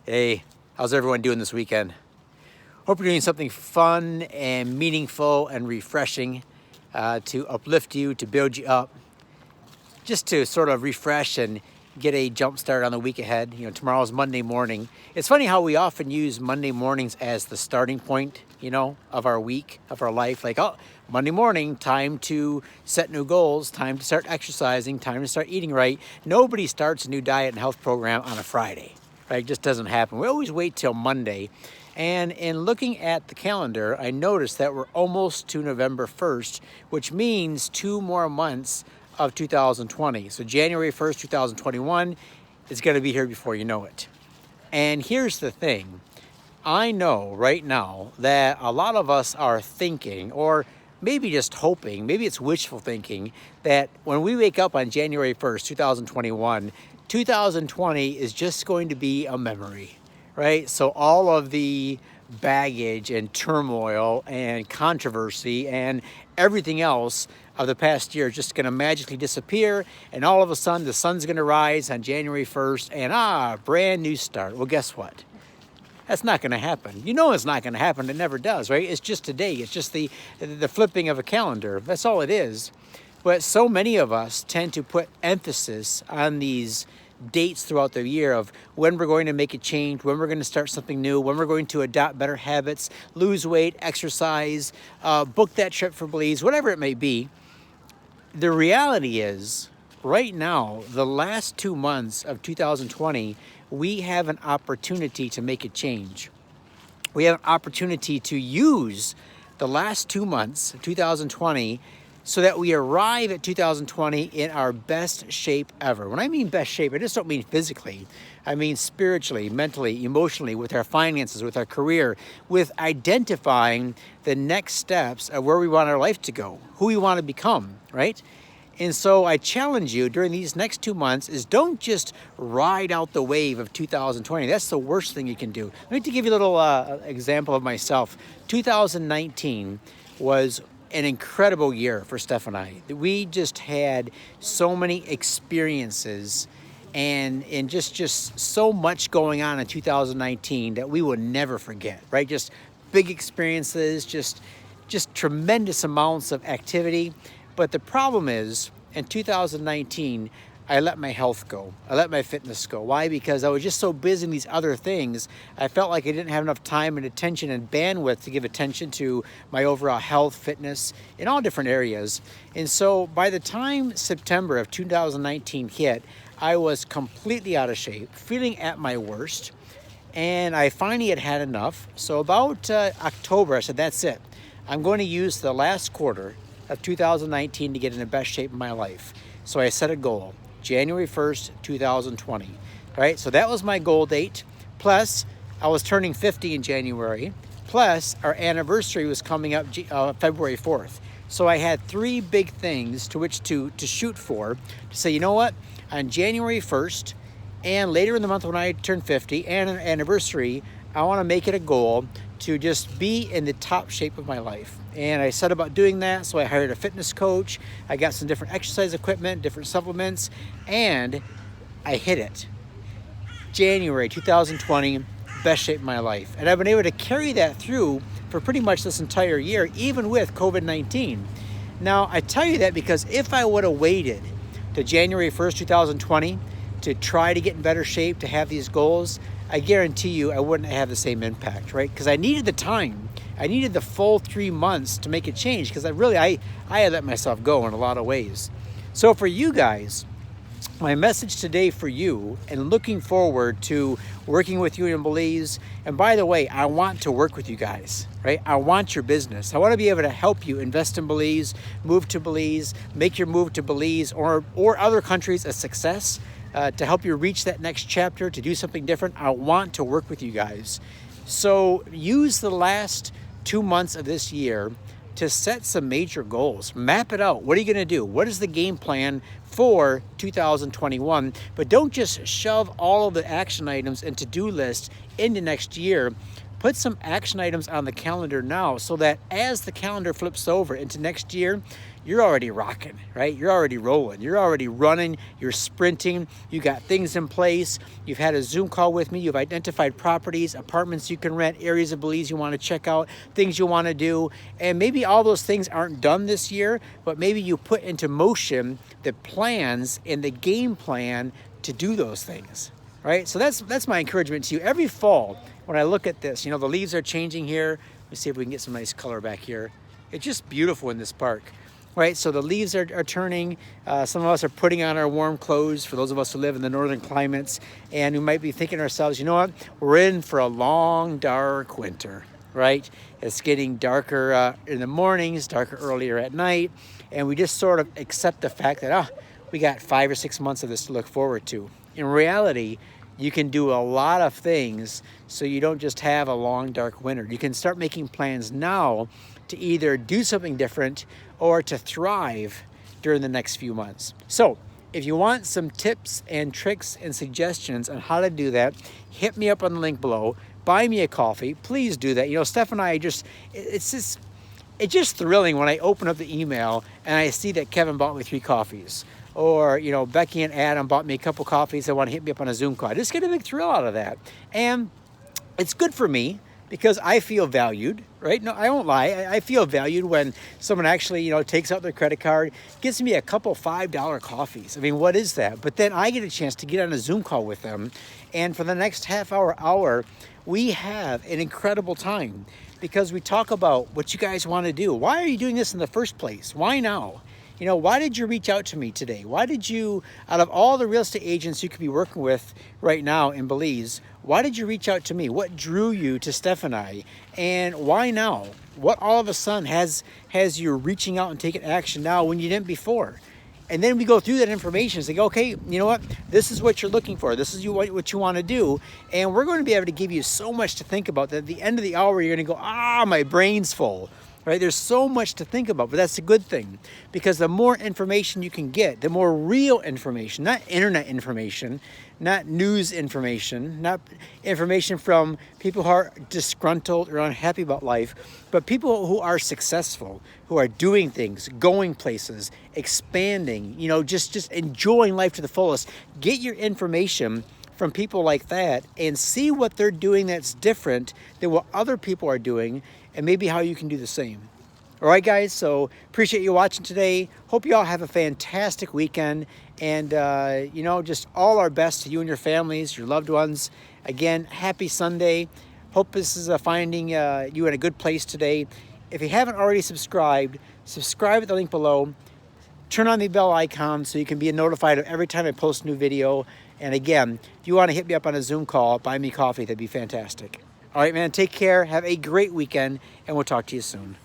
Hey, how's everyone doing this weekend? Hope you're doing something fun and meaningful and refreshing to uplift you, to build you up, just to sort of refresh and get a jump start on the week ahead. Tomorrow's Monday morning. It's funny how we often use Monday mornings as the starting point, of our week, of our life. Like, oh, Monday morning, time to set new goals, time to start exercising, time to start eating right. Nobody starts a new diet and health program on a Friday, right? It just doesn't happen. We always wait till Monday. And in looking at the calendar, I noticed that we're almost to November 1st, which means 2 more months of 2020. So January 1st, 2021 is going to be here before you know it. And here's the thing. I know right now that a lot of us are thinking, or maybe just hoping, maybe it's wishful thinking, that when we wake up on January 1st, 2021, 2020 is just going to be a memory, right? So all of the baggage and turmoil and controversy and everything else of the past year is just going to magically disappear, and all of a sudden the sun's going to rise on January 1st and brand new start. Well, guess what? That's not going to happen. It's not going to happen. It never does, right? It's just today. It's just the flipping of a calendar. That's all it is. But so many of us tend to put emphasis on these dates throughout the year of when we're going to make a change, when we're going to start something new, when we're going to adopt better habits, lose weight, exercise, book that trip for Belize, whatever it may be. The reality is, right now, the last 2 months of 2020, we have an opportunity to make a change. We have an opportunity to use the last 2 months of 2020 so that we arrive at 2020 in our best shape ever. When I mean best shape, I just don't mean physically. I mean spiritually, mentally, emotionally, with our finances, with our career, with identifying the next steps of where we want our life to go, who we want to become, right? And so I challenge you during these next 2 months is don't just ride out the wave of 2020. That's the worst thing you can do. Let me give you a little example of myself. 2019 was an incredible year for Steph and I. We just had so many experiences and just so much going on in 2019 that we will never forget, right? Just big experiences, just tremendous amounts of activity. But the problem is, in 2019, I let my health go. I let my fitness go. Why? Because I was just so busy in these other things. I felt like I didn't have enough time and attention and bandwidth to give attention to my overall health, fitness, in all different areas. And so by the time September of 2019 hit, I was completely out of shape, feeling at my worst. And I finally had enough. So about October, I said, that's it. I'm going to use the last quarter of 2019 to get in the best shape of my life. So I set a goal, January 1st, 2020, right? So that was my goal date. Plus, I was turning 50 in January. Plus, our anniversary was coming up February 4th. So I had 3 big things to which to shoot for, to say, you know what, on January 1st, and later in the month when I turn 50, and an anniversary, I want to make it a goal to just be in the top shape of my life. And I set about doing that, so I hired a fitness coach. I got some different exercise equipment, different supplements, and I hit it. January 2020, best shape of my life. And I've been able to carry that through for pretty much this entire year, even with COVID-19. Now, I tell you that because if I would have waited to January 1st, 2020 to try to get in better shape, to have these goals, I guarantee you I wouldn't have the same impact, right? Because I needed the time. I needed the full 3 months to make a change because I had let myself go in a lot of ways. So for you guys, my message today for you, and looking forward to working with you in Belize. And by the way, I want to work with you guys, right? I want your business. I want to be able to help you invest in Belize, move to Belize, make your move to Belize or other countries a success. To help you reach that next chapter, to do something different. I want to work with you guys. So use the last 2 months of this year to set some major goals. Map it out. What are you going to do? What is the game plan for 2021? But don't just shove all of the action items and to-do lists into next year. put some action items on the calendar now so that as the calendar flips over into next year, you're already rocking, right? You're already rolling. You're already running. You're sprinting. You got things in place. You've had a Zoom call with me. You've identified properties, apartments you can rent, areas of Belize you want to check out, things you want to do. And maybe all those things aren't done this year, but maybe you put into motion the plans and the game plan to do those things, right? So that's my encouragement to you. Every fall, when I look at this, you know, the leaves are changing here. Let me see if we can get some nice color back here. It's just beautiful in this park. Right, so the leaves are turning. Some of us are putting on our warm clothes for those of us who live in the northern climates, and we might be thinking to ourselves, you know what, we're in for a long, dark winter, right? It's getting darker in the mornings, darker earlier at night, and we just sort of accept the fact that, we got 5 or 6 months of this to look forward to. In reality, you can do a lot of things so you don't just have a long, dark winter. You can start making plans now to either do something different or to thrive during the next few months. So if you want some tips and tricks and suggestions on how to do that, hit me up on the link below. Buy me a coffee. Please do that. You know, Steph and I it's just thrilling when I open up the email and I see that Kevin bought me 3 coffees. Or, you know, Becky and Adam bought me a couple coffees. They want to hit me up on a Zoom call. I just get a big thrill out of that. And it's good for me because I feel valued, right? No, I won't lie. I feel valued when someone actually, you know, takes out their credit card, gives me a couple $5 coffees. I mean, what is that? But then I get a chance to get on a Zoom call with them. And for the next half hour, we have an incredible time because we talk about what you guys want to do. Why are you doing this in the first place? Why now? You know, why did you reach out to me today? Why did you, out of all the real estate agents you could be working with right now in Belize, why did you reach out to me? What drew you to Steph and I? And why now? What all of a sudden has you reaching out and taking action now when you didn't before? And then we go through that information and say, okay, you know what? This is what you're looking for. This is what you want to do. And we're going to be able to give you so much to think about that at the end of the hour, you're going to go, my brain's full. Right? There's so much to think about, but that's a good thing because the more information you can get, the more real information, not internet information, not news information, not information from people who are disgruntled or unhappy about life, but people who are successful, who are doing things, going places, expanding, you know, just enjoying life to the fullest. Get your information from people like that and see what they're doing that's different than what other people are doing and maybe how you can do the same. All right, guys, so appreciate you watching today. Hope you all have a fantastic weekend and, you know, just all our best to you and your families, your loved ones. Again, happy Sunday. Hope this is finding you in a good place today. If you haven't already subscribed, subscribe at the link below. Turn on the bell icon so you can be notified of every time I post a new video. And again, if you want to hit me up on a Zoom call, buy me coffee, that'd be fantastic. All right, man, take care. Have a great weekend, and we'll talk to you soon.